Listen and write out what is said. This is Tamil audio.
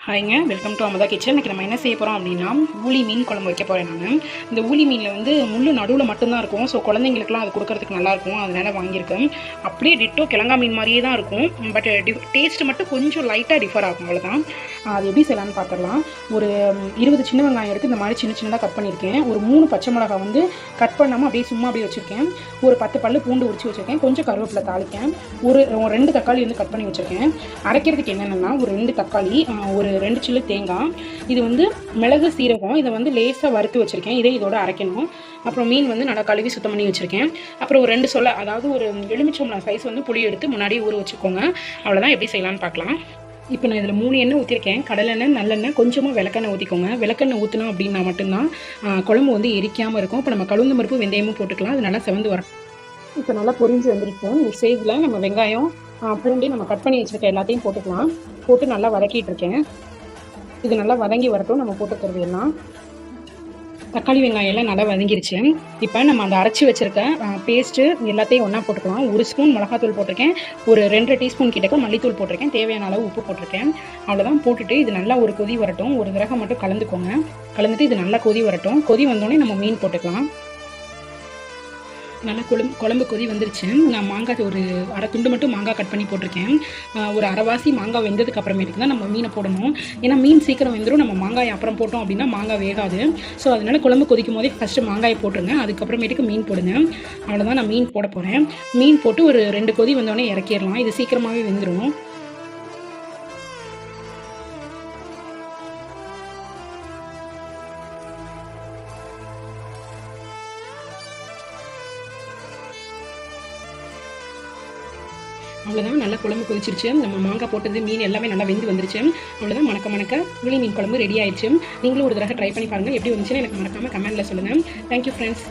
ஹாய்ங்க, வெல்கம் டு அமுதா கிச்சன். இன்றைக்கி நம்ம என்ன செய்ய போகிறோம் அப்படின்னா, ஊளி மீன் குழம்பு வைக்க போகிறேன் நான். இந்த ஊளி மீனில் வந்து முள் நடுவில் மட்டும்தான் இருக்கும். ஸோ குழந்தைங்களுக்குலாம் அது கொடுக்கறதுக்கு நல்லாயிருக்கும், அதனால் வாங்கியிருக்கேன். அப்படியே டிட்டோ கிழங்கா மீன் மாதிரியே தான் இருக்கும். பட் டேஸ்ட்டு மட்டும் கொஞ்சம் லைட்டாக டிஃபர் ஆகும், அவ்வளோதான். அது எப்படி செய்யலான்னு பார்த்துடலாம். ஒரு 20 சின்ன வெங்காயம் எடுத்து இந்த மாதிரி சின்ன சின்னதாக கட் பண்ணியிருக்கேன். ஒரு 3 பச்சை மிளகா வந்து கட் பண்ணாமல் அப்படியே சும்மா அப்படியே வச்சுருக்கேன். ஒரு 10 பல்லு பூண்டு உரிச்சு வச்சுருக்கேன். கொஞ்சம் கருவேப்பிலை தாளிக்கேன். ஒரு 2 தக்காளி வந்து கட் பண்ணி வச்சுருக்கேன். அரைக்கிறதுக்கு என்னென்னா, ஒரு 2 தக்காளி, ஒரு 2 சில்லு தேங்காய், இது வந்து மிளகு சீரகம், இதை வந்து லேசாக வறுத்து வச்சுருக்கேன். இதோட அரைக்கணும். அப்புறம் மீன் வந்து நல்லா கழுவி சுத்தம் பண்ணி வச்சுருக்கேன். அப்புறம் ஒரு 2 சொல்ல, அதாவது ஒரு எலுமிச்சம்பழம் சைஸ் வந்து புளி எடுத்து முன்னாடியே ஊற வச்சுக்கோங்க. அவ்வளோதான். எப்படி செய்யலான்னு பார்க்கலாம். இப்போ நான் இதில் 3 எண்ணெய் ஊற்றிருக்கேன். கடலெண்ணெய், நல்லெண்ணெய், கொஞ்சமாக விளக்கெண்ணெய் ஊற்றிக்கோங்க. விளக்கெண்ணெய் ஊற்றினோம் அப்படின்னா மட்டும்தான் குழம்பு வந்து எரிக்காமல் இருக்கும். இப்போ நம்ம கழுந்த பருப்பு வெந்தயமும் போட்டுக்கலாம். அது நல்லா செவந்து வரும். இப்போ நல்லா பொரிஞ்சு வந்துருக்கும். இந்த ஸ்டேஜில் நம்ம வெங்காயம், பூண்டு நம்ம கட் பண்ணி வச்சுருக்க எல்லாத்தையும் போட்டுக்கலாம். போட்டு நல்லா வதக்கிட்டு இருக்கேன். இது நல்லா வதங்கி வரட்டும். நம்ம போட்டுக்கிறது எல்லாம் தக்காளி வெங்காயம் எல்லாம் நல்லா வதங்கிருச்சு. இப்போ நம்ம அந்த அரைச்சி வச்சுருக்க பேஸ்ட்டு எல்லாத்தையும் ஒன்றா போட்டுக்கலாம். 1 ஸ்பூன் மிளகாத்தூள் போட்டிருக்கேன். ஒரு 2 டீஸ்பூன் கிட்டக்க மல்லித்தூள் போட்டிருக்கேன். தேவையான அளவு உப்பு போட்டிருக்கேன். அவ்வளோதான். போட்டுட்டு இது நல்லா ஒரு கொதி வரட்டும். ஒரு தடவை மட்டும் கலந்துக்கோங்க. கலந்துட்டு இது நல்லா கொதி வரட்டும். கொதி வந்தோடனே நம்ம மீன் போட்டுக்கலாம். நல்லா குழம்பு கொதி வந்துருச்சு. நான் மாங்காய் ஒரு அரை துண்டு மட்டும் மாங்காய் கட் பண்ணி போட்டிருக்கேன். ஒரு அரைவாசி மாங்காய் வெந்ததுக்கு அப்புறமேட்டுக்கு தான் நம்ம மீனை போடணும். ஏன்னா மீன் சீக்கிரம் வெந்துடும். நம்ம மாங்காய் அப்புறம் போட்டோம் அப்படின்னா மாங்காய் வேகாது. ஸோ அதனால் குழம்பு கொதிக்கும் போதே ஃபஸ்ட்டு மாங்காயை போட்டுருங்க. அதுக்கப்புறமேட்டுக்கு மீன் போடுங்க. அவ்வளோதான். நான் மீன் போட போகிறேன். மீன் போட்டு ஒரு 2 கொதி வந்தோடனே இறக்கிடலாம். இது சீக்கிரமாகவே வெந்துடும். அவ்வளோதான். நல்லா குழம்பு கொதிச்சிருச்சு. நம்ம மாங்காய் போட்டது, மீன் எல்லாமே நல்லா வெந்து வந்துருச்சு. அவ்வளோதான். மணக்க ஊளி மீன் குழம்பு ரெடி ஆயிடுச்சு. நீங்களும் ஒரு தடவை ட்ரை பண்ணி பாருங்கள். எப்படி வந்துச்சுன்னு எனக்கு மறக்காமல் கமெண்ட்டில் சொல்லுங்கள். Thank you friends.